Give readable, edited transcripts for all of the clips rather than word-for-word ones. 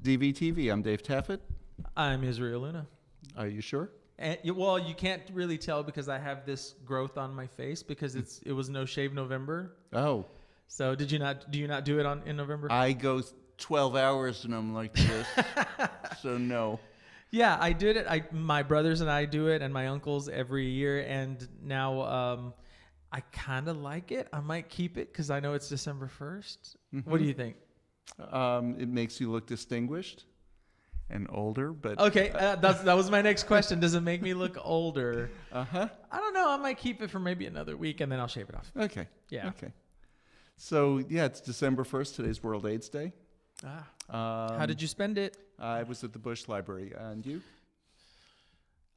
DVTV, I'm Dave Taffet. I'm Israel Luna. Are you sure? And well, you can't really tell because I have this growth on my face because it was No Shave November. Oh. So do you not do it in November? I go 12 hours and I'm like this. So no. Yeah, I did it. My brothers and I do it, and my uncles every year. And now I kind of like it. I might keep it because I know it's December 1st. Mm-hmm. What do you think? It makes you look distinguished and older, but okay, that was my next question. Does it make me look older? I don't know. I might keep it for maybe another week, and then I'll shave it off. Okay. Yeah. Okay. So yeah, it's December 1st. Today's World AIDS Day. How did you spend it? I was at the Bush Library, and you?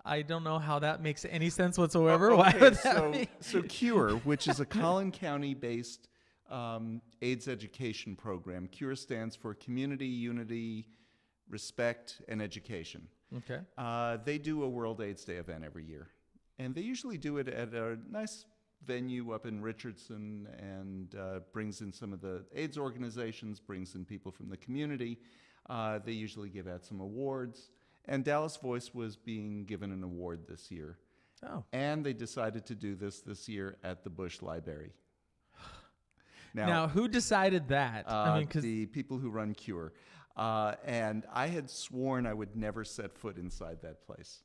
I don't know how that makes any sense whatsoever. Okay, Why would that so CURE, which is a Collin County-based AIDS education program. CURE stands for Community, Unity, Respect, and Education. Okay. They do a World AIDS Day event every year, and they usually do it at a nice venue up in Richardson, and brings in some of the AIDS organizations, brings in people from the community. They usually give out some awards, and Dallas Voice was being given an award this year. Oh. And they decided to do this year at the Bush Library. Now who decided that? I mean, the people who run CURE. And I had sworn I would never set foot inside that place,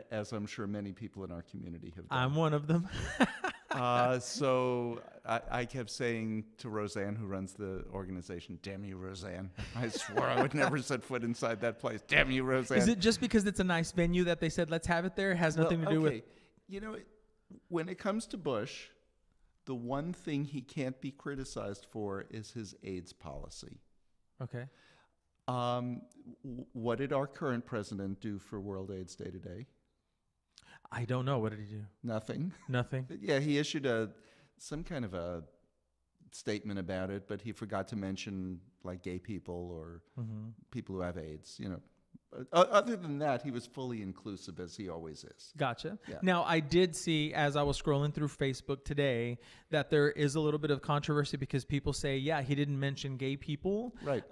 as I'm sure many people in our community have done. I'm one of them. So I kept saying to Roseanne, who runs the organization, "Damn you, Roseanne. I swore I would never set foot inside that place. Damn you, Roseanne." Is it just because it's a nice venue that they said, let's have it there? It has nothing to do with... You know, when it comes to Bush, the one thing he can't be criticized for is his AIDS policy. Okay. What did our current president do for World AIDS Day today? I don't know. What did he do? Nothing. Nothing? Yeah, he issued some kind of a statement about it, but he forgot to mention like gay people or people who have AIDS. You know, other than that, he was fully inclusive, as he always is. Gotcha. Yeah. Now, I did see, as I was scrolling through Facebook today, that there is a little bit of controversy because people say, yeah, he didn't mention gay people. Right.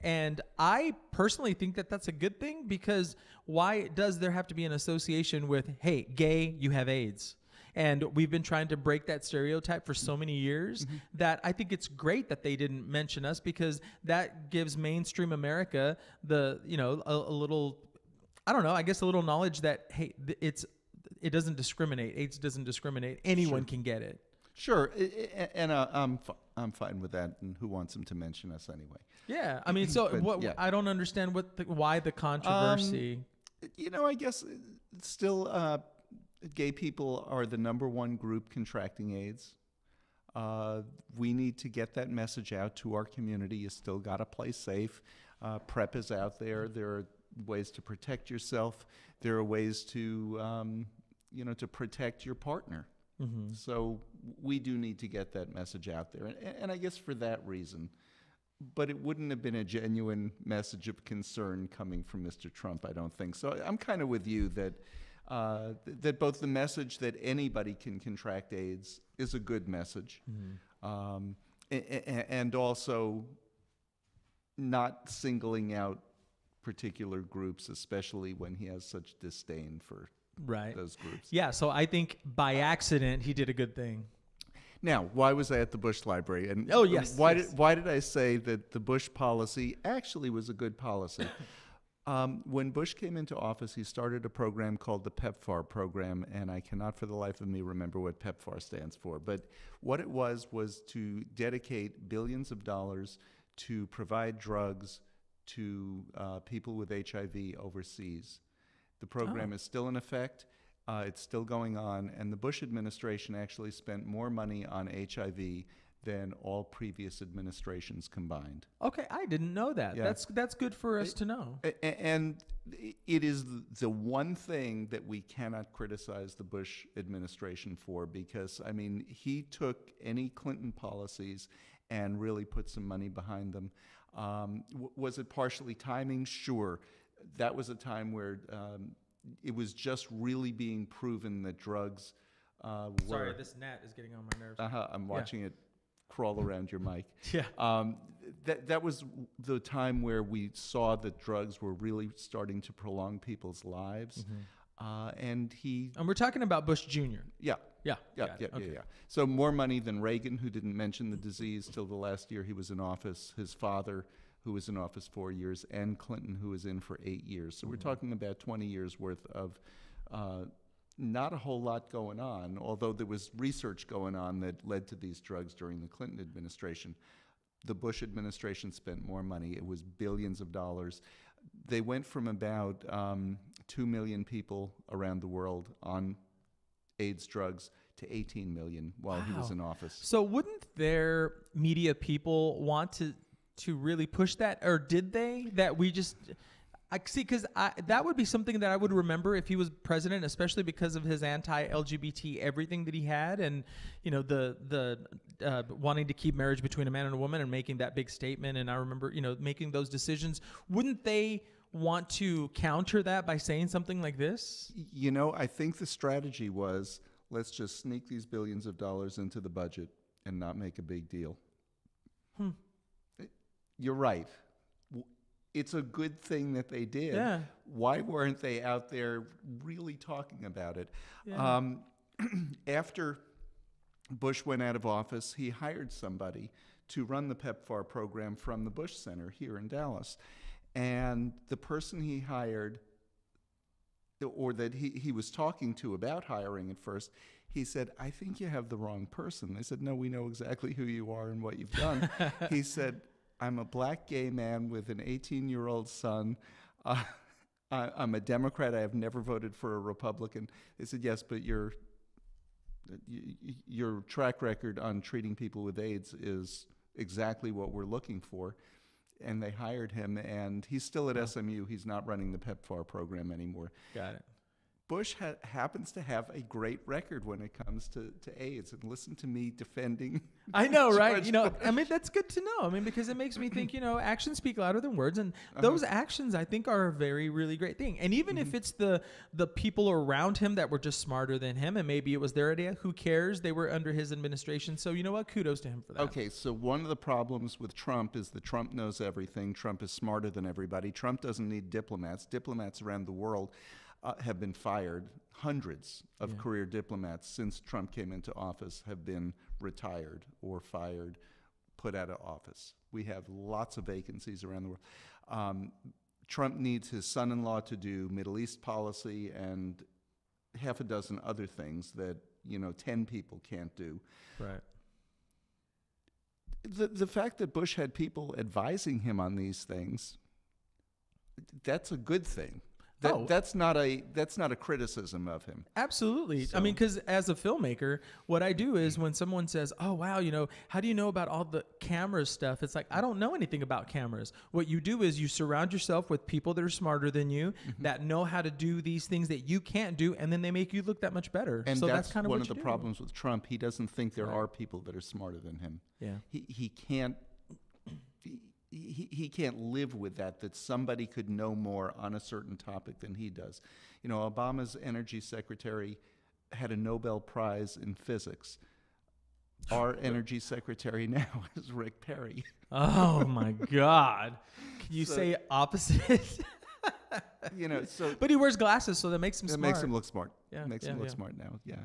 And I personally think that that's a good thing, because why does there have to be an association with, hey, gay, you have AIDS? And we've been trying to break that stereotype for so many years that I think it's great that they didn't mention us, because that gives mainstream America a little, I don't know, I guess a little knowledge that, hey, it doesn't discriminate. AIDS doesn't discriminate. Anyone can get it. Sure. And I'm fine with that. And who wants him to mention us anyway? Yeah. I mean, so I don't understand why the controversy. I guess still, gay people are the #1 group contracting AIDS. We need to get that message out to our community. You still got to play safe. PrEP is out there. There are ways to protect yourself. There are ways to, to protect your partner. Mm-hmm. So we do need to get that message out there. And I guess for that reason. But it wouldn't have been a genuine message of concern coming from Mr. Trump, I don't think. So I'm kind of with you that both the message that anybody can contract AIDS is a good message, and also not singling out particular groups, especially when he has such disdain for those groups. Yeah, so I think by accident he did a good thing. Now, why was I at the Bush Library? And why did I say that the Bush policy actually was a good policy? When Bush came into office, he started a program called the PEPFAR program, and I cannot for the life of me remember what PEPFAR stands for. But what it was to dedicate billions of dollars to provide drugs to people with HIV overseas. The program is still in effect. It's still going on, and the Bush administration actually spent more money on HIV than all previous administrations combined. Okay, I didn't know that. Yeah. That's good for us to know. And it is the one thing that we cannot criticize the Bush administration for, because, I mean, he took any Clinton policies and really put some money behind them. Was it partially timing? Sure. That was a time where it was just really being proven that drugs were... Sorry, this gnat is getting on my nerves. I'm watching it crawl around your mic. Yeah. That was the time where we saw that drugs were really starting to prolong people's lives. And we're talking about Bush Jr. Yeah. Yeah. Yeah, Got yeah, it. Okay. yeah. So more money than Reagan, who didn't mention the disease till the last year he was in office, his father, who was in office 4 years, and Clinton, who was in for 8 years. So we're talking about 20 years worth of not a whole lot going on, although there was research going on that led to these drugs during the Clinton administration. The Bush administration spent more money. It was billions of dollars. They went from about 2 million people around the world on AIDS drugs to 18 million while he was in office. So wouldn't their media people want to really push that, or did they? That we just, I see, because that would be something that I would remember if he was president, especially because of his anti-LGBT everything that he had, and the wanting to keep marriage between a man and a woman and making that big statement. And I remember making those decisions. Wouldn't they want to counter that by saying something like this? I think the strategy was, let's just sneak these billions of dollars into the budget and not make a big deal. You're right. It's a good thing that they did. Yeah. Why weren't they out there really talking about it? Yeah. After Bush went out of office, he hired somebody to run the PEPFAR program from the Bush Center here in Dallas. And the person he hired, or that he was talking to about hiring at first, he said, I think you have the wrong person. They said, no, we know exactly who you are and what you've done. He said, I'm a black gay man with an 18-year-old son. I'm a Democrat. I have never voted for a Republican. They said, yes, but your track record on treating people with AIDS is exactly what we're looking for. And they hired him, and he's still at SMU. He's not running the PEPFAR program anymore. Got it. Bush happens to have a great record when it comes to AIDS. And listen to me defending. I know, right? George You know, Bush. I mean, that's good to know. I mean, because it makes me think, you know, actions speak louder than words. And those actions, I think, are a very, really great thing. And even if it's the people around him that were just smarter than him, and maybe it was their idea, who cares? They were under his administration. So, you know what? Kudos to him for that. Okay, so one of the problems with Trump is that Trump knows everything. Trump is smarter than everybody. Trump doesn't need diplomats. Diplomats around the world have been fired. Hundreds of career diplomats since Trump came into office have been retired or fired, put out of office. We have lots of vacancies around the world. Trump needs his son-in-law to do Middle East policy and half a dozen other things that, 10 people can't do. Right. The fact that Bush had people advising him on these things, that's a good thing. That's not a criticism of him. Absolutely. So. I mean, because as a filmmaker, what I do is when someone says, oh, wow, how do you know about all the camera stuff? It's like, I don't know anything about cameras. What you do is you surround yourself with people that are smarter than you, that know how to do these things that you can't do, and then they make you look that much better. And so that's kind of one what of the problems with Trump. He doesn't think there are people that are smarter than him. Yeah. He can't. He can't live with that somebody could know more on a certain topic than he does. Obama's energy secretary had a Nobel Prize in physics. Our energy secretary now is Rick Perry. Oh, my God. Can you say opposite? But he wears glasses, so that makes him smart. It makes him look smart. Yeah, makes him look smart now. Yeah.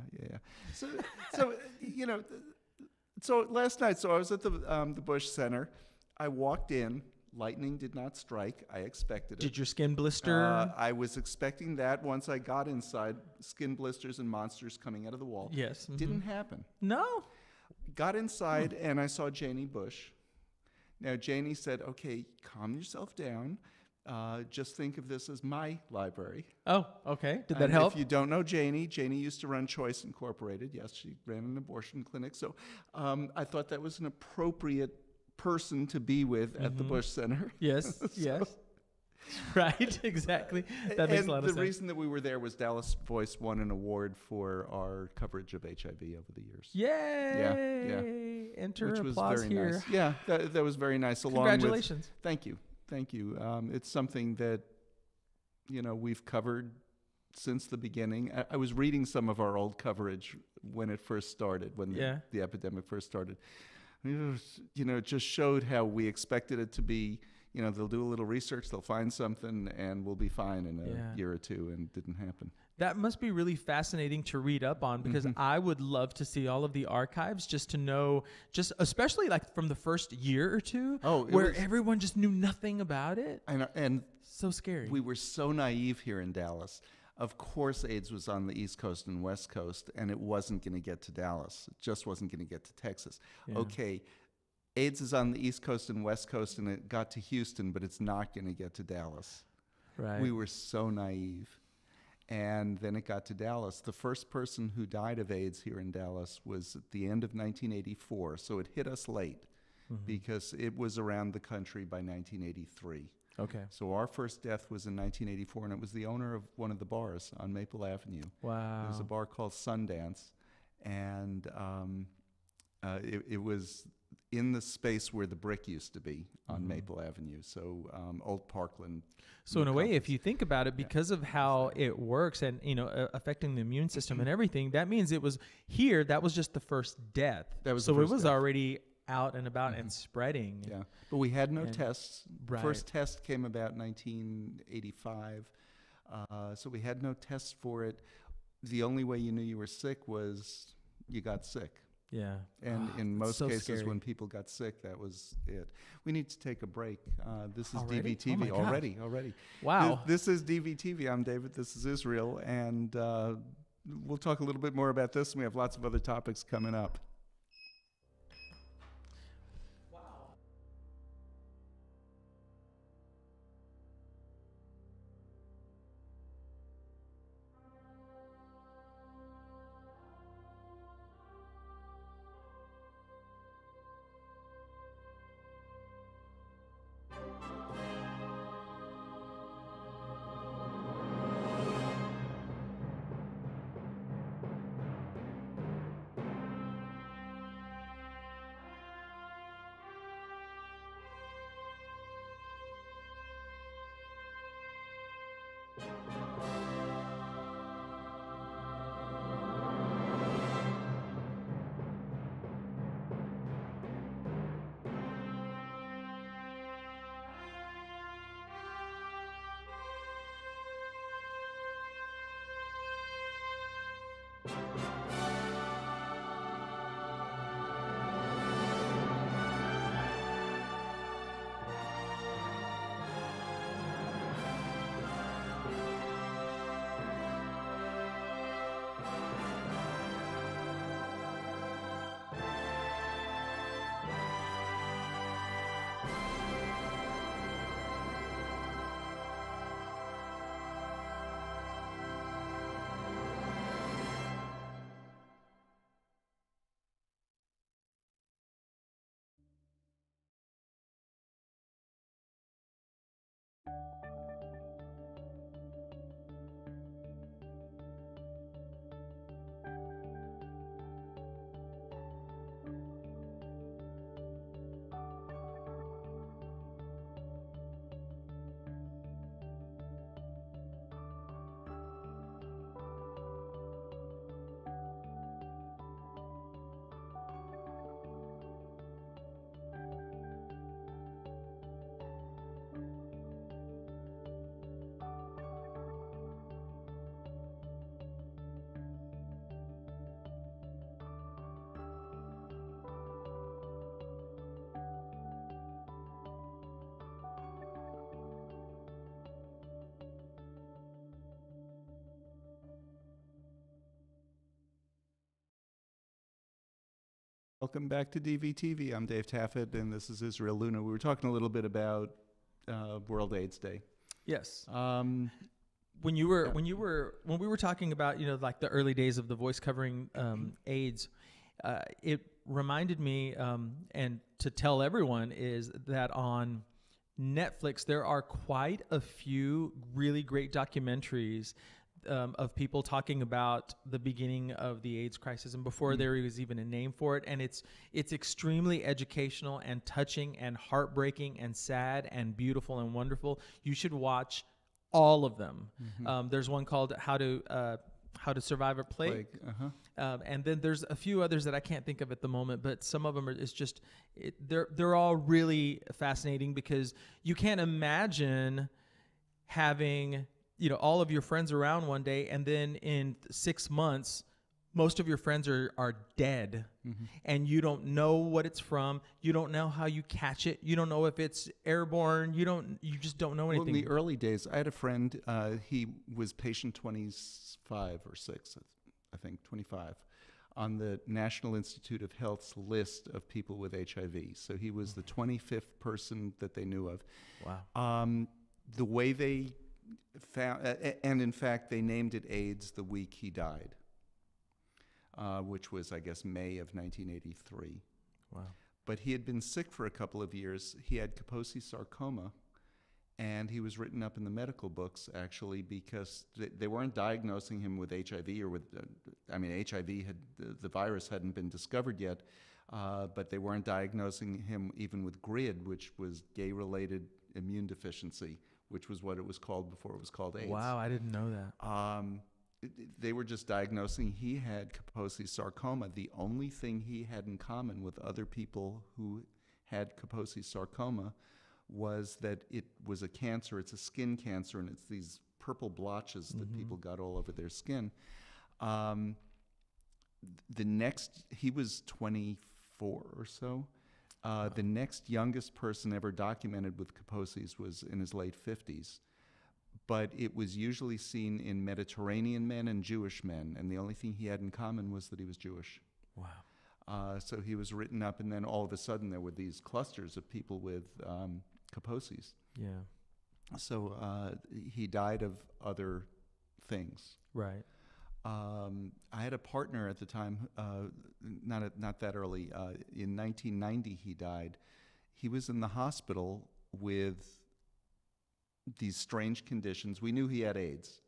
So last night, I was at the Bush Center. I walked in. Lightning did not strike. I expected it. Did your skin blister? I was expecting that. Once I got inside, skin blisters and monsters coming out of the wall. Yes. Mm-hmm. Didn't happen. No. Got inside, and I saw Janie Bush. Now, Janie said, okay, calm yourself down. Just think of this as my library. Oh, okay. Did that help? If you don't know Janie used to run Choice Incorporated. Yes, she ran an abortion clinic. So I thought that was an appropriate person to be with at the Bush Center. Yes, yes. Right, exactly. That makes a lot of sense. The reason that we were there was Dallas Voice won an award for our coverage of HIV over the years. Yay! Yeah. Enter Which was applause very here. nice. Yeah, that was very nice. Congratulations. Thank you. It's something that, we've covered since the beginning. I was reading some of our old coverage when it first started, when the epidemic first started. It just showed how we expected it to be. They'll do a little research, they'll find something, and we'll be fine in a year or two, and it didn't happen. That must be really fascinating to read up on, because I would love to see all of the archives just to know, just especially like from the first year or two, where everyone just knew nothing about it. And so scary. We were so naive here in Dallas. Of course, AIDS was on the East Coast and West Coast, and it wasn't going to get to Dallas. It just wasn't going to get to Texas. Yeah. Okay, AIDS is on the East Coast and West Coast, and it got to Houston, but it's not going to get to Dallas. Right. We were so naive. And then it got to Dallas. The first person who died of AIDS here in Dallas was at the end of 1984, so it hit us late because it was around the country by 1983. Okay. So our first death was in 1984, and it was the owner of one of the bars on Maple Avenue. Wow. It was a bar called Sundance, and it was in the space where the Brick used to be on Maple Avenue, so Old Parkland. So in a way, if you think about it, because of how it works and, affecting the immune system and everything, that means it was here, that was just the first death. That was so the first it was death. Already out and about and spreading. Yeah, but we had no tests. Right. First test came about 1985, so we had no tests for it. The only way you knew you were sick was you got sick. Yeah. And in most cases, scary. when people got sick, that was it. We need to take a break. This is Already? DVTV. Oh my Already. Wow. This is DVTV. I'm David. This is Israel. And we'll talk a little bit more about this, and we have lots of other topics coming up. Welcome back to DVTV. I'm Dave Taffet, and this is Israel Luna. We were talking a little bit about World AIDS Day. Yes. When we were talking about, like the early days of the voice covering AIDS, it reminded me, and to tell everyone, is that on Netflix there are quite a few really great documentaries of people talking about the beginning of the AIDS crisis and before there was even a name for it. And it's extremely educational and touching and heartbreaking and sad and beautiful and wonderful. You should watch all of them. There's one called How to How to Survive a Plague. And then there's a few others that I can't think of at the moment, but some of them they're all really fascinating, because you can't imagine having, all of your friends around one day, and then in 6 months, most of your friends are dead, and you don't know what it's from. You don't know how you catch it. You don't know if it's airborne. You just don't know anything. Well, in the early days, I had a friend, he was patient 25 or 6, I think 25, on the National Institute of Health's list of people with HIV. So he was the 25th person that they knew of. Wow. The way they found, and in fact, they named it AIDS the week he died. Which was, I guess, May of 1983. Wow. But he had been sick for a couple of years. He had Kaposi sarcoma, and he was written up in the medical books, actually, because they weren't diagnosing him with HIV or with, HIV the virus hadn't been discovered yet, but they weren't diagnosing him even with GRID, which was gay-related immune deficiency, which was what it was called before it was called AIDS. Wow, I didn't know that. They were just diagnosing he had Kaposi sarcoma. The only thing he had in common with other people who had Kaposi sarcoma was that it was a cancer. It's a skin cancer, and it's these purple blotches that people got all over their skin. He was 24 or so. The next youngest person ever documented with Kaposi's was in his late 50s. But it was usually seen in Mediterranean men and Jewish men, and the only thing he had in common was that he was Jewish. Wow. So he was written up, and then all of a sudden there were these clusters of people with Kaposi's. Yeah. So he died of other things. Right. I had a partner at the time, not that early. In 1990 he died. He was in the hospital with these strange conditions. We knew he had AIDS,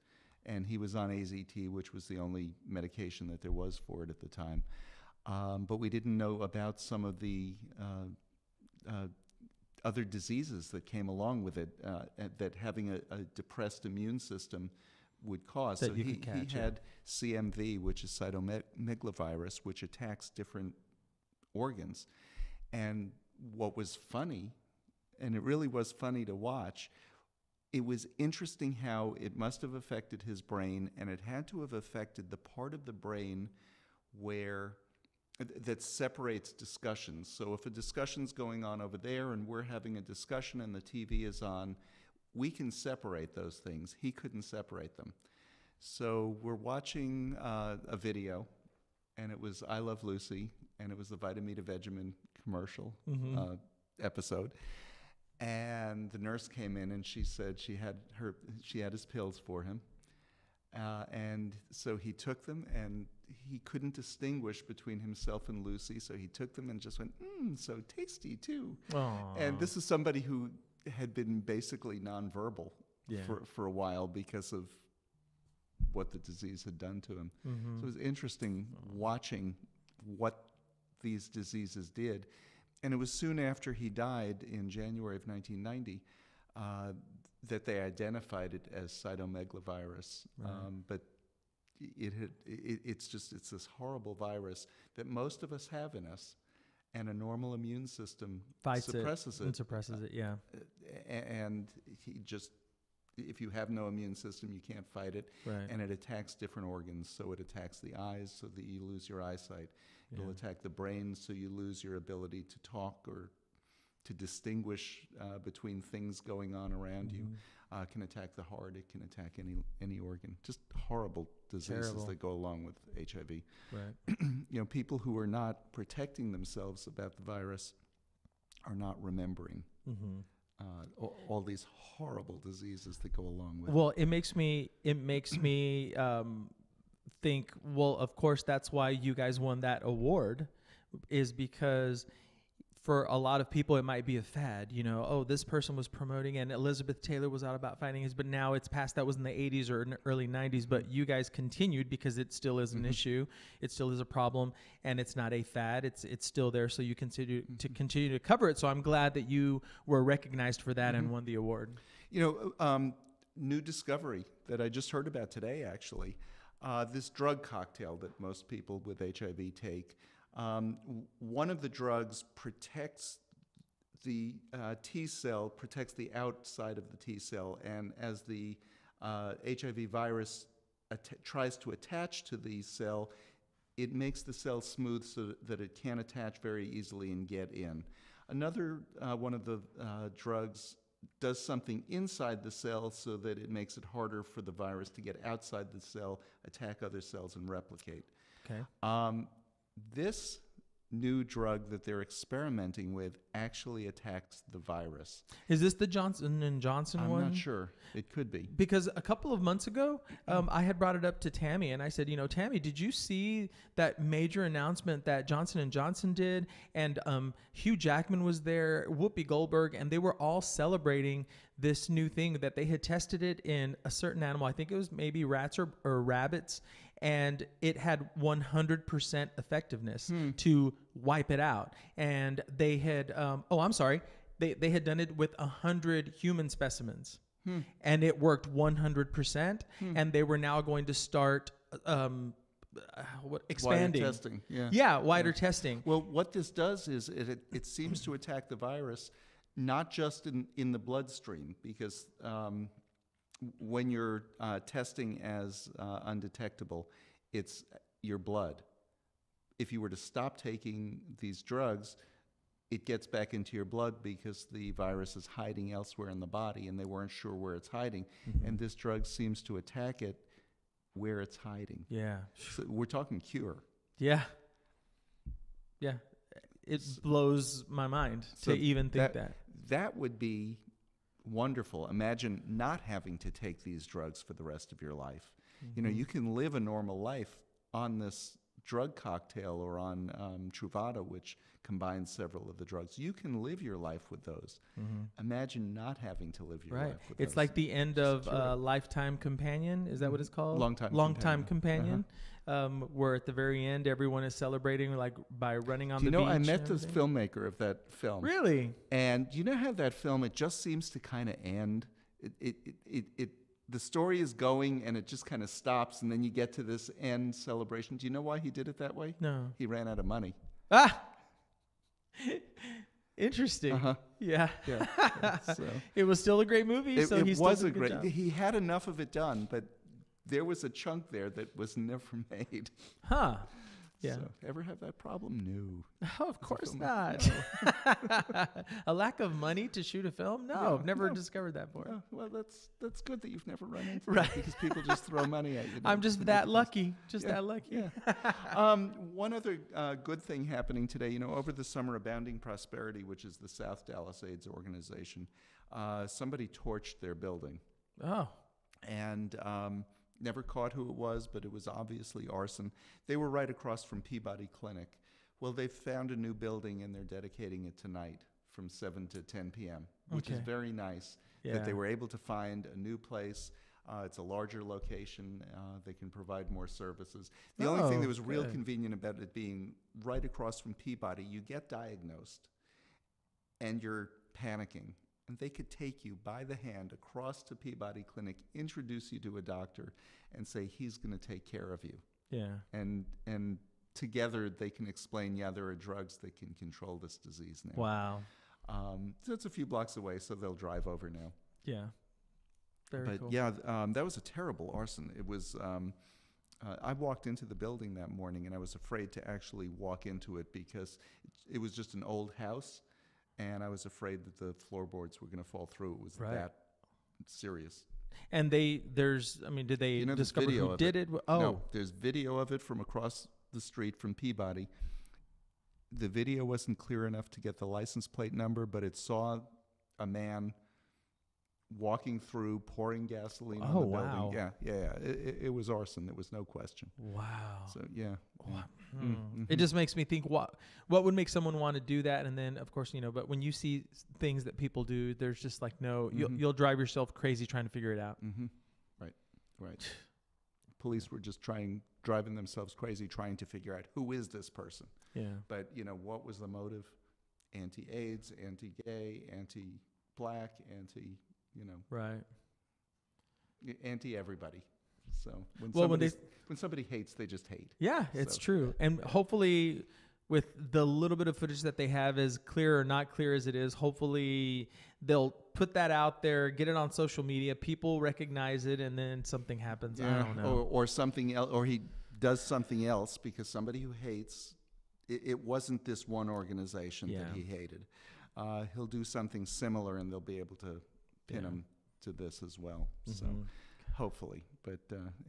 and he was on AZT, which was the only medication that there was for it at the time. But we didn't know about some of the other diseases that came along with it, that having a depressed immune system would cause. That so you he could catch, had CMV, which is cytomegalovirus, which attacks different organs. And what was funny, and it really was funny to watch, it was interesting how it must have affected his brain, and it had to have affected the part of the brain where that separates discussions. So if a discussion's going on over there and we're having a discussion and the TV is on, we can separate those things. He couldn't separate them. So we're watching a video, and it was I Love Lucy, and it was the Vitamita Vegemin commercial episode. And the nurse came in, and she said she had his pills for him. And so he took them, and he couldn't distinguish between himself and Lucy, so he took them and just went, so tasty too. Aww. And this is somebody who had been basically nonverbal Yeah. for a while because of what the disease had done to him. So it was interesting watching what these diseases did. And it was soon after he died in January of 1990 that they identified it as cytomegalovirus. Right. But it's this horrible virus that most of us have in us, and a normal immune system suppresses it. And suppresses it, yeah. And if you have no immune system, you can't fight it. Right. And it attacks different organs. So it attacks the eyes so that you lose your eyesight. It'll attack the brain so you lose your ability to talk or to distinguish between things going on around you. It can attack the heart. It can attack any organ. Just horrible diseases Terrible. that go along with HIV. Right. People who are not protecting themselves about the virus are not remembering all these horrible diseases that go along with it. Well, it makes me think, well, of course, that's why you guys won that award, is because for a lot of people, it might be a fad, this person was promoting and Elizabeth Taylor was out about fighting AIDS, but now it's past. That was in the 80s or early 90s, but you guys continued because it still is an issue. It still is a problem, and it's not a fad. It's still there, so you continue to cover it. So I'm glad that you were recognized for that and won the award. New discovery that I just heard about today, actually. this drug cocktail that most people with HIV take. One of the drugs protects the T cell, protects the outside of the T cell, and as the HIV virus tries to attach to the cell, it makes the cell smooth so that it can attach very easily and get in. Another one of the drugs does something inside the cell so that it makes it harder for the virus to get outside the cell, attack other cells, and replicate. Okay. This new drug that they're experimenting with actually attacks the virus. Is this the Johnson & Johnson one? I'm not sure. It could be. Because a couple of months ago, I had brought it up to Tammy, and I said, Tammy, did you see that major announcement that Johnson & Johnson did? And Hugh Jackman was there, Whoopi Goldberg, and they were all celebrating this new thing that they had tested it in a certain animal. I think it was maybe rats or rabbits. And it had 100% effectiveness to wipe it out. And they had, they had done it with 100 human specimens. And it worked 100%. And they were now going to start expanding. Wider testing. Wider testing. Well, what this does is it seems to attack the virus not just in the bloodstream, because when you're testing as undetectable, it's your blood. If you were to stop taking these drugs, it gets back into your blood because the virus is hiding elsewhere in the body, and they weren't sure where it's hiding. And this drug seems to attack it where it's hiding. Yeah. So we're talking cure. Yeah. Yeah. It blows my mind to even think that. That would be wonderful. Imagine not having to take these drugs for the rest of your life. You can live a normal life on this drug cocktail or on Truvada, which combines several of the drugs. You can live your life with those. Imagine not having to live your life with those. It's like the end of Lifetime Companion. Is that what it's called? Long-time Companion. Where at the very end, everyone is celebrating by running on the beach. I met the filmmaker of that film. Really? And you know how that film, it just seems to kind of end. The story is going and it just kind of stops, and then you get to this end celebration. Do you know why he did it that way? No. He ran out of money. Ah! Interesting. Yeah. So it was still a great movie. It he was still a great. He had enough of it done, but there was a chunk there that was never made. Huh. Yeah. So, ever have that problem? No. Oh, of course not. No. A lack of money to shoot a film? No, I've never discovered that before. Well, that's good that you've never run into it, because people just throw money at you. I'm just that lucky. That lucky. Yeah. One other good thing happening today, over the summer, Abounding Prosperity, which is the South Dallas AIDS organization, somebody torched their building. Oh. And never caught who it was, but it was obviously arson. They were right across from Peabody Clinic. Well, they've found a new building, and they're dedicating it tonight from 7 to 10 p.m., which is very nice that they were able to find a new place. It's a larger location. They can provide more services. The only thing that was real convenient about it being right across from Peabody, you get diagnosed, and you're panicking. And they could take you by the hand across to Peabody Clinic, introduce you to a doctor, and say he's going to take care of you. Yeah. And together they can explain, there are drugs that can control this disease now. Wow. So it's a few blocks away, so they'll drive over now. Yeah. Very cool. That was a terrible arson. It was. I walked into the building that morning, and I was afraid to actually walk into it because it was just an old house. And I was afraid that the floorboards were going to fall through. It was that serious. And did they discover who did it? Oh. No, there's video of it from across the street from Peabody. The video wasn't clear enough to get the license plate number, but it saw a man walking through, pouring gasoline on the building. Wow. Yeah. It was arson. There was no question. Wow. So, yeah. It just makes me think, what would make someone want to do that? And then, of course, but when you see things that people do, there's just like, no, you'll drive yourself crazy trying to figure it out. Right. Police were just driving themselves crazy trying to figure out who is this person. Yeah. But, what was the motive? Anti-AIDS, anti-gay, anti-black, right. Anti-everybody. So when Well, when somebody hates, they just hate. Yeah, it's So, true. And hopefully, with the little bit of footage that they have, as clear or not clear as it is, hopefully they'll put that out there, get it on social media. People recognize it, and then something happens. I don't know. or something else, or he does something else because somebody who hates, it wasn't this one organization that he hated. He'll do something similar, and they'll be able to pin him to this as well. So hopefully, but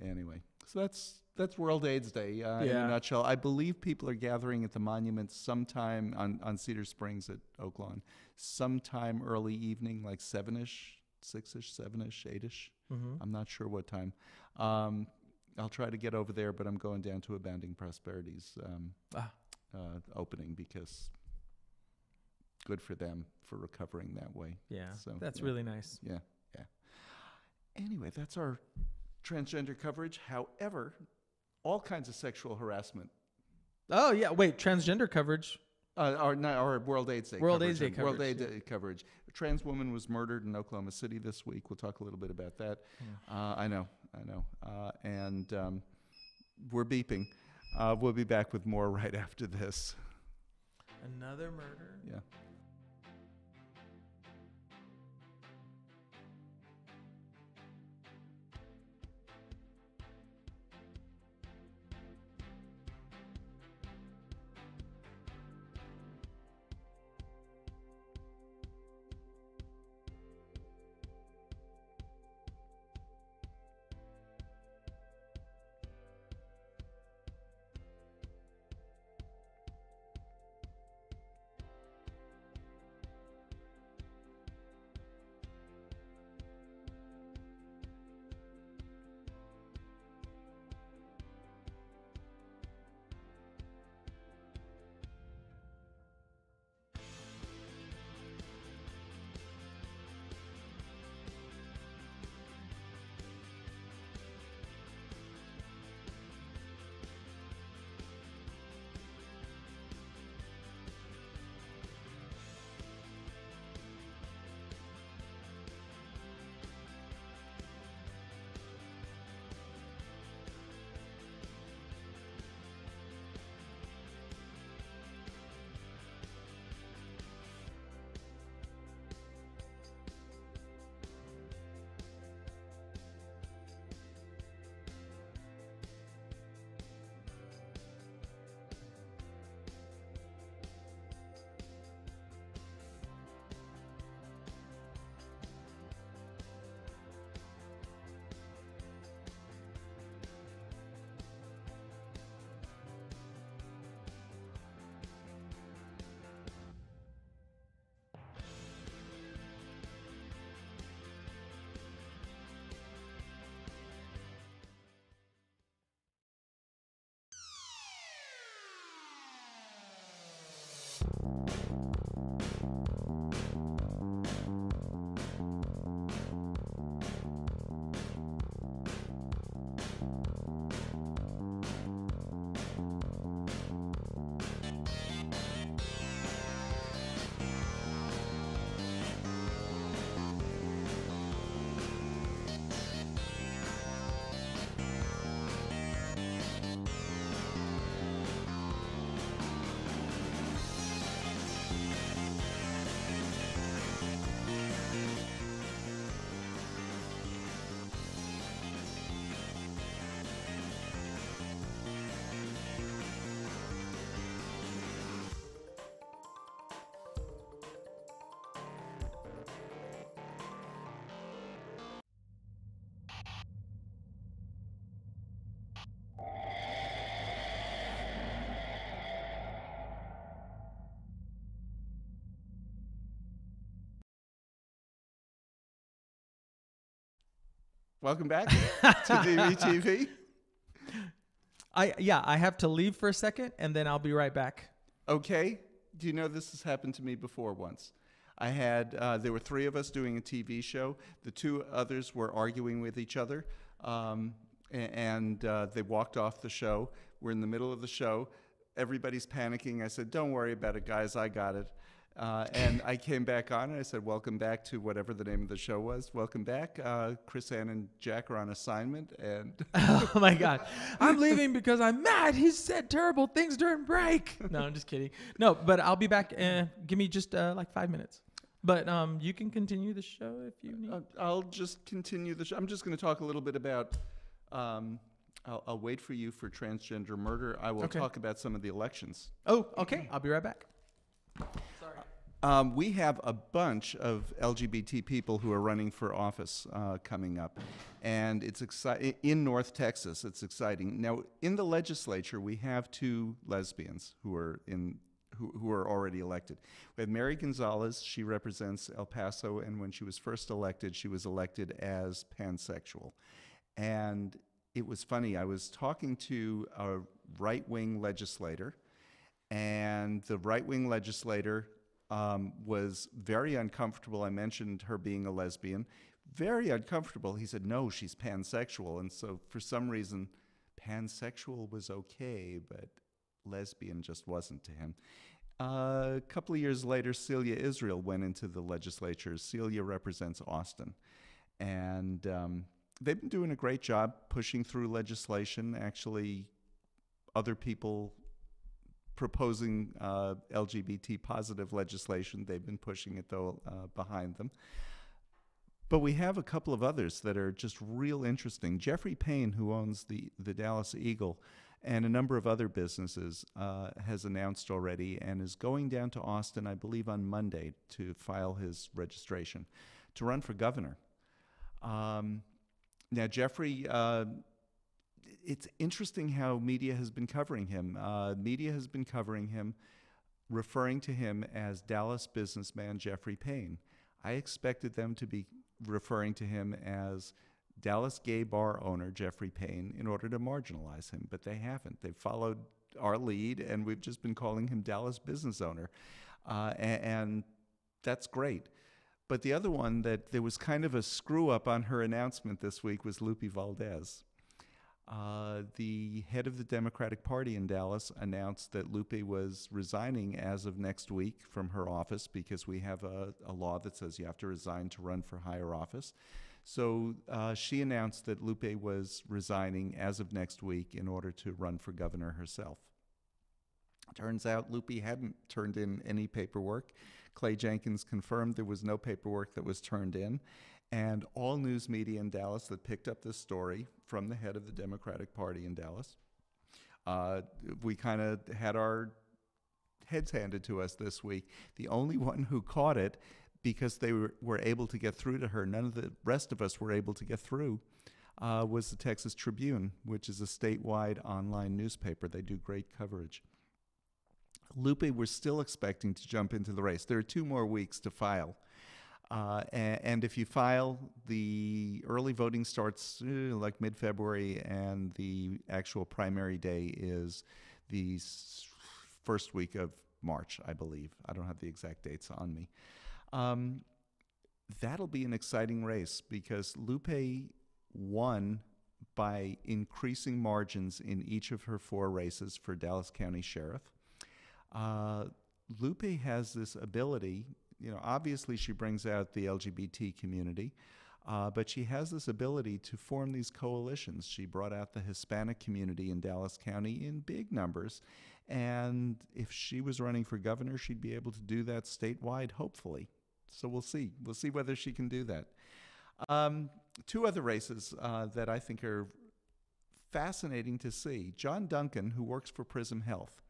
anyway, so that's World AIDS Day in a nutshell. I believe people are gathering at the monument sometime on Cedar Springs at Oaklawn, sometime early evening, like 7-ish, 6-ish, 7-ish, 8-ish. I'm not sure what time. I'll try to get over there, but I'm going down to Abounding Prosperity's opening because good for them for recovering that way. Yeah, so that's really nice. Yeah. Anyway, that's our transgender coverage. However, all kinds of sexual harassment. Oh yeah, wait, transgender coverage. Our World AIDS Day World coverage. AIDS Day coverage. World AIDS Day coverage. A trans woman was murdered in Oklahoma City this week. We'll talk a little bit about that. I know. And we're beeping. We'll be back with more right after this. Another murder? Yeah. Welcome back to DVTV. I have to leave for a second, and then I'll be right back. Okay. Do you know this has happened to me before once? I had, there were 3 of us doing a TV show. The 2 others were arguing with each other, and they walked off the show. We're in the middle of the show. Everybody's panicking. I said, "Don't worry about it, guys. I got it." And I came back on and I said, welcome back to whatever the name of the show was. Welcome back. Chris Ann and Jack are on assignment. And Oh my God. I'm leaving because I'm mad. He said terrible things during break. No, I'm just kidding. No, but I'll be back. Give me just like 5 minutes. But you can continue the show if you need. I'll just continue the show. I'm just going to talk a little bit about, I'll wait for you for transgender murder. I will talk about some of the elections. Oh, okay. I'll be right back. We have a bunch of LGBT people who are running for office coming up, and it's exciting. In North Texas, it's exciting. Now, in the legislature, we have 2 lesbians who are already elected. We have Mary Gonzalez. She represents El Paso, and when she was first elected, she was elected as pansexual. And it was funny. I was talking to a right-wing legislator, and the right-wing legislator was very uncomfortable. I mentioned her being a lesbian. Very uncomfortable. He said, no, she's pansexual. And so for some reason, pansexual was okay, but lesbian just wasn't to him. A couple of years later, Celia Israel went into the legislature. Celia represents Austin. And they've been doing a great job pushing through legislation. Actually, other people proposing LGBT positive legislation. They've been pushing it, though, behind them. But we have a couple of others that are just real interesting. Jeffrey Payne, who owns the Dallas Eagle, and a number of other businesses, has announced already and is going down to Austin, I believe, on Monday to file his registration to run for governor. Now, Jeffrey, it's interesting how media has been covering him. Media has been covering him, referring to him as Dallas businessman Jeffrey Payne. I expected them to be referring to him as Dallas gay bar owner Jeffrey Payne in order to marginalize him, but they haven't. They've followed our lead, and we've just been calling him Dallas business owner, and that's great. But the other one that there was kind of a screw-up on her announcement this week was Lupe Valdez. The head of the Democratic Party in Dallas announced that Lupe was resigning as of next week from her office because we have a law that says you have to resign to run for higher office. So she announced that Lupe was resigning as of next week in order to run for governor herself. Turns out Lupe hadn't turned in any paperwork. Clay Jenkins confirmed there was no paperwork that was turned in. And all news media in Dallas that picked up this story from the head of the Democratic Party in Dallas, we kind of had our heads handed to us this week. The only one who caught it, because they were able to get through to her, none of the rest of us were able to get through, was the Texas Tribune, which is a statewide online newspaper. They do great coverage. Lupe, we're still expecting to jump into the race. There are 2 more weeks to file. And if you file, the early voting starts like mid-February, and the actual primary day is the first week of March, I believe. I don't have the exact dates on me. That'll be an exciting race because Lupe won by increasing margins in each of her 4 races for Dallas County Sheriff. Lupe has this ability. Obviously she brings out the LGBT community, but she has this ability to form these coalitions. She brought out the Hispanic community in Dallas County in big numbers, and if she was running for governor, she'd be able to do that statewide, hopefully. So we'll see. We'll see whether she can do that. 2 other races that I think are fascinating to see. John Duncan, who works for Prism Health,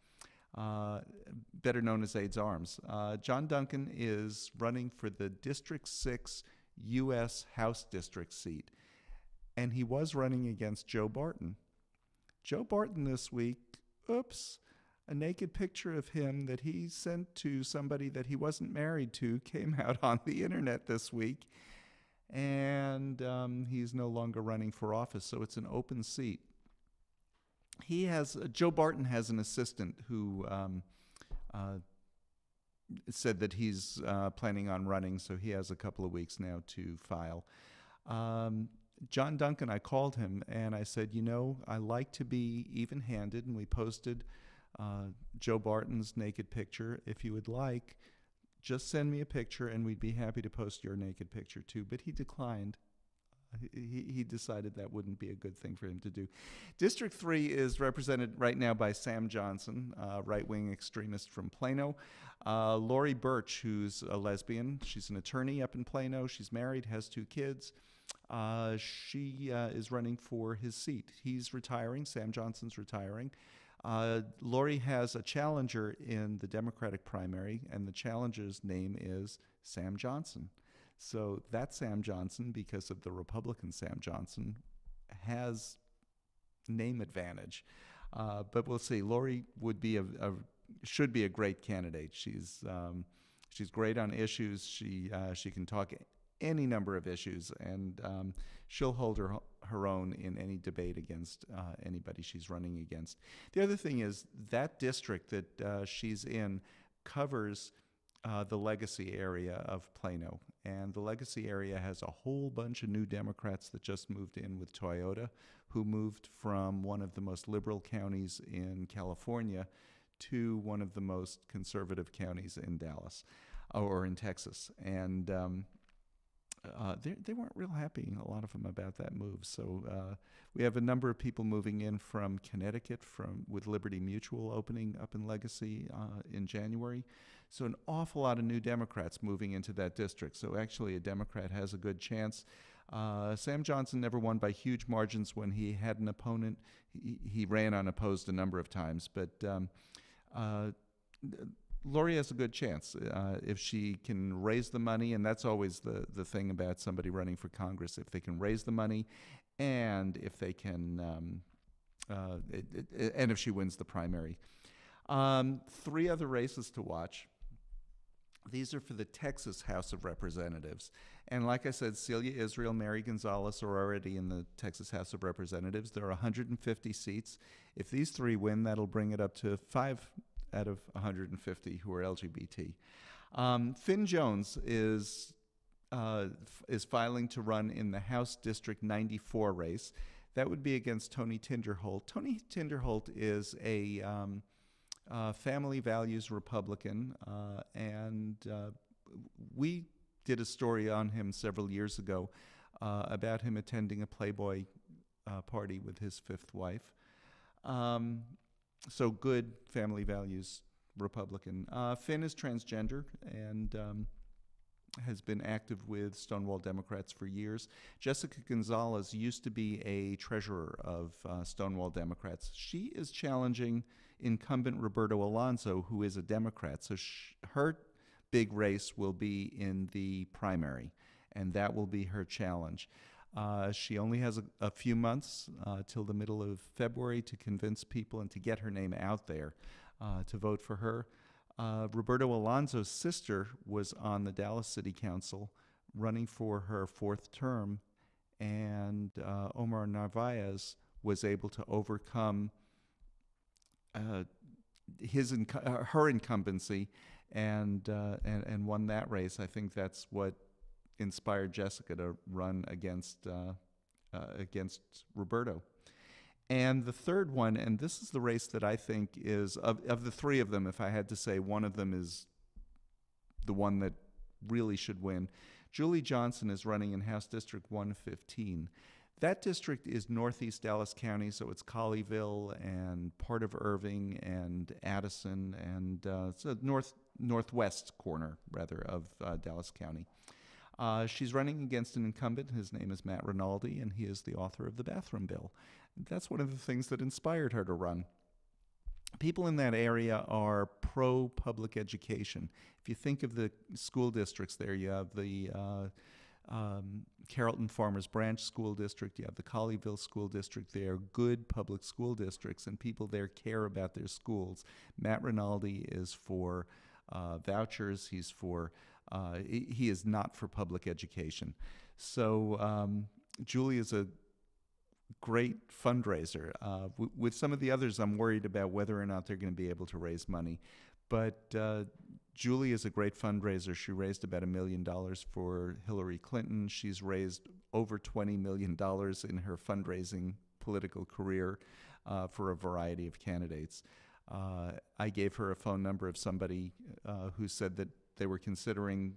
better known as AIDS Arms. John Duncan is running for the District 6 U.S. House District seat, and he was running against Joe Barton. Joe Barton this week, a naked picture of him that he sent to somebody that he wasn't married to came out on the internet this week, and he's no longer running for office, so it's an open seat. Joe Barton has an assistant who said that he's planning on running, so he has a couple of weeks now to file. John Duncan, I called him and I said, I like to be even-handed, and we posted Joe Barton's naked picture. If you would like, just send me a picture and we'd be happy to post your naked picture too. But he declined. He decided that wouldn't be a good thing for him to do. District 3 is represented right now by Sam Johnson, right-wing extremist from Plano. Lori Birch, who's a lesbian. She's an attorney up in Plano. She's married, has 2 kids. She is running for his seat. He's retiring. Sam Johnson's retiring. Lori has a challenger in the Democratic primary, and the challenger's name is Sam Johnson. So that Sam Johnson, because of the Republican Sam Johnson, has name advantage. But we'll see. Lori would be should be a great candidate. She's great on issues. She can talk any number of issues, and she'll hold her own in any debate against anybody she's running against. The other thing is that district that she's in covers the Legacy area of Plano. And the Legacy area has a whole bunch of new Democrats that just moved in with Toyota, who moved from one of the most liberal counties in California to one of the most conservative counties in Dallas, or in Texas. And they weren't real happy, a lot of them, about that move. So we have a number of people moving in from Connecticut, with Liberty Mutual opening up in Legacy in January. So an awful lot of new Democrats moving into that district. So actually a Democrat has a good chance. Sam Johnson never won by huge margins when he had an opponent. He ran unopposed a number of times, but Lori has a good chance if she can raise the money, and that's always the thing about somebody running for Congress. If they can raise the money, and if they can, and if she wins the primary. 3 other races to watch. These are for the Texas House of Representatives. And like I said, Celia Israel, Mary Gonzalez are already in the Texas House of Representatives. There are 150 seats. If these 3 win, that'll bring it up to 5 out of 150 who are LGBT. Finn Jones is filing to run in the House District 94 race. That would be against Tony Tinderholt. Tony Tinderholt is a family values Republican, and we did a story on him several years ago about him attending a Playboy party with his 5th wife. So good family values Republican. Finn is transgender and has been active with Stonewall Democrats for years. Jessica Gonzalez used to be a treasurer of Stonewall Democrats. She is challenging incumbent Roberto Alonso, who is a Democrat. So her big race will be in the primary, and that will be her challenge. She only has a few months till the middle of February to convince people and to get her name out there to vote for her. Roberto Alonso's sister was on the Dallas City Council running for her 4th term, and Omar Narvaez was able to overcome her incumbency and won that race. I think that's what inspired Jessica to run against Roberto. And the third one, and this is the race that I think is, of the 3 of them, if I had to say one of them is the one that really should win, Julie Johnson is running in House District 115. That district is northeast Dallas County, so it's Colleyville and part of Irving and Addison, and it's a northwest corner, rather, of Dallas County. She's running against an incumbent. His name is Matt Rinaldi, and he is the author of the bathroom bill. That's one of the things that inspired her to run. People in that area are pro-public education. If you think of the school districts there, you have the Carrollton Farmers Branch School District, you have the Colleyville School District. They are good public school districts, and people there care about their schools. Matt Rinaldi is for vouchers. He is not for public education. So Julie is a great fundraiser. With some of the others, I'm worried about whether or not they're going to be able to raise money. But Julie is a great fundraiser. She raised about $1 million for Hillary Clinton. She's raised over $20 million in her fundraising political career for a variety of candidates. I gave her a phone number of somebody who said that they were considering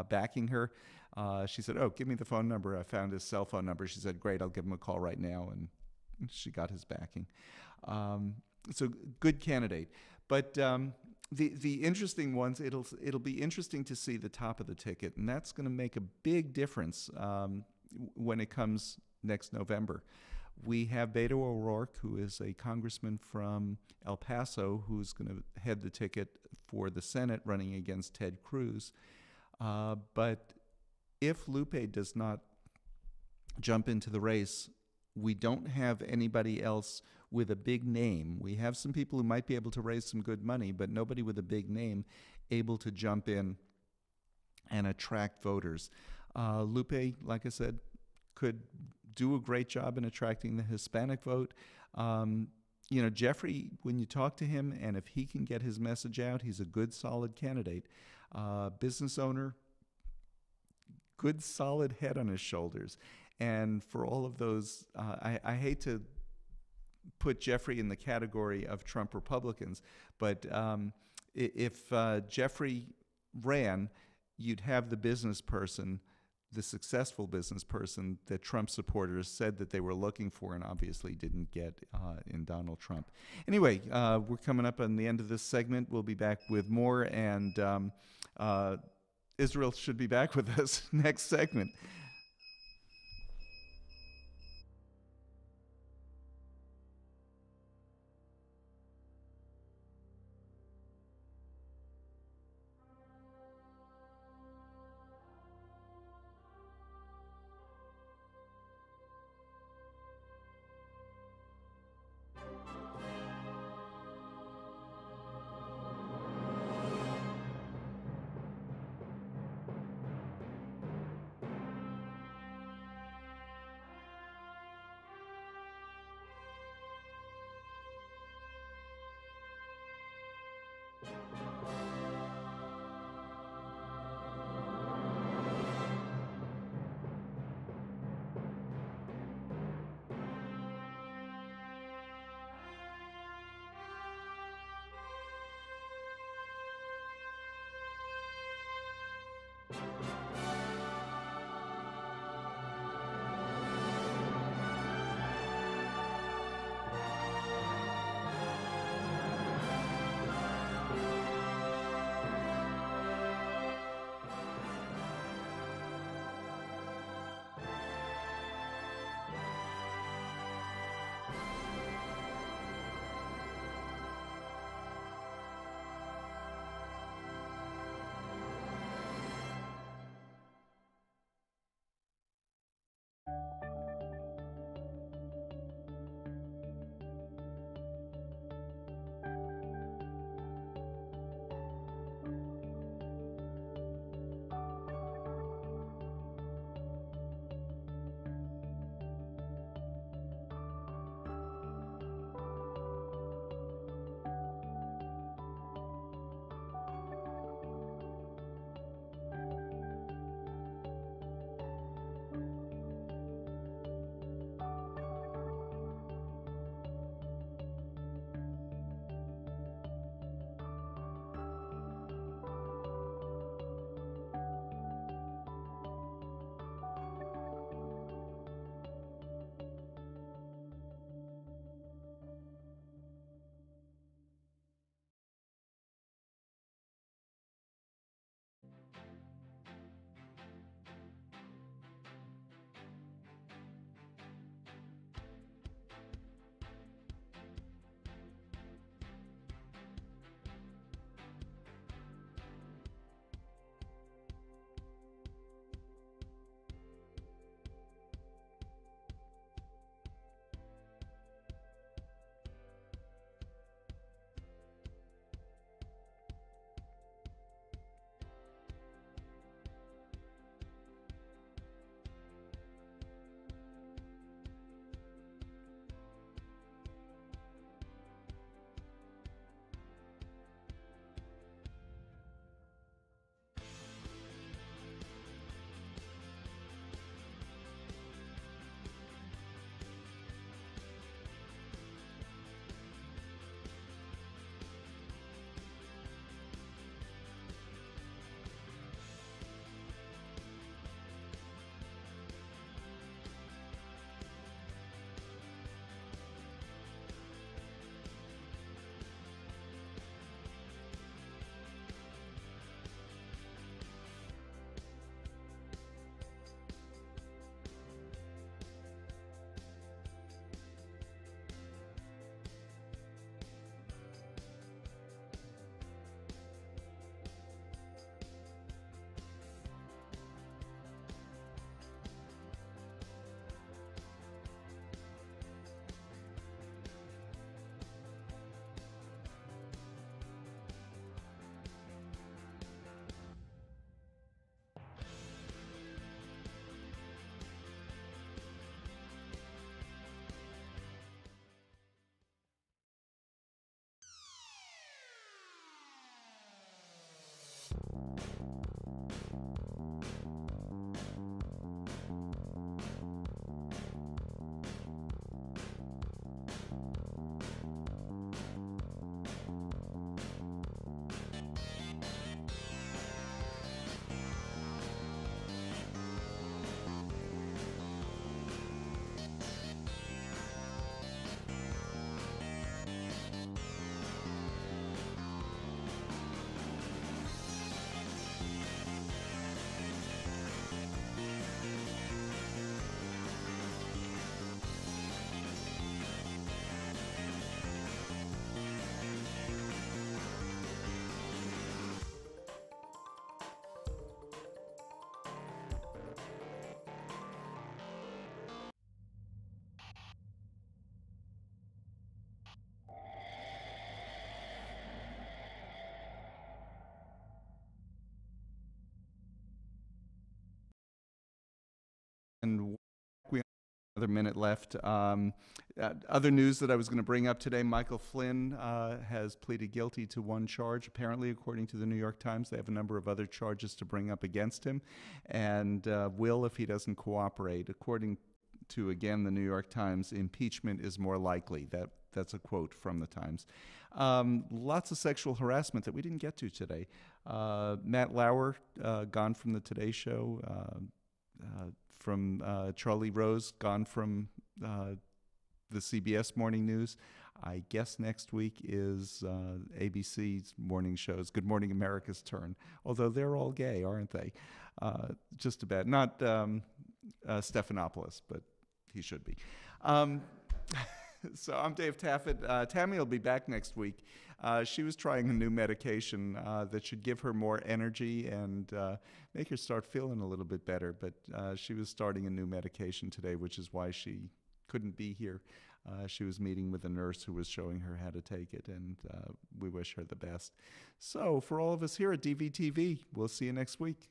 backing her. She said, "Oh, give me the phone number." I found his cell phone number. She said, "Great, I'll give him a call right now," and she got his backing. So good candidate, but the interesting ones, it'll be interesting to see the top of the ticket, and that's going to make a big difference when it comes next November. We have Beto O'Rourke, who is a congressman from El Paso, who's going to head the ticket for the Senate, running against Ted Cruz. But if Lupe does not jump into the race, we don't have anybody else with a big name. We have some people who might be able to raise some good money, but nobody with a big name able to jump in and attract voters. Lupe, like I said, could do a great job in attracting the Hispanic vote. Jeffrey, when you talk to him, and if he can get his message out, he's a good, solid candidate. Business owner, good, solid head on his shoulders. And for all of those, I hate to put Jeffrey in the category of Trump Republicans, but if Jeffrey ran, you'd have the business person, the successful business person that Trump supporters said that they were looking for and obviously didn't get in Donald Trump. Anyway, we're coming up on the end of this segment. We'll be back with more, and Israel should be back with us next segment. and we have another minute left. Other news that I was going to bring up today: Michael Flynn has pleaded guilty to one charge. Apparently, according to the New York Times, they have a number of other charges to bring up against him, and will if he doesn't cooperate. According to, again, the New York Times, impeachment is more likely. That's a quote from the Times. Lots of sexual harassment that we didn't get to today. Matt Lauer, gone from the Today Show. From Charlie Rose, gone from the CBS Morning News. I guess next week is ABC's morning shows, Good Morning America's turn. Although they're all gay, aren't they? Just about. Not Stephanopoulos, but he should be. So I'm Dave Taffet. Tammy will be back next week. She was trying a new medication that should give her more energy and make her start feeling a little bit better. But she was starting a new medication today, which is why she couldn't be here. She was meeting with a nurse who was showing her how to take it, and we wish her the best. So for all of us here at DVTV, we'll see you next week.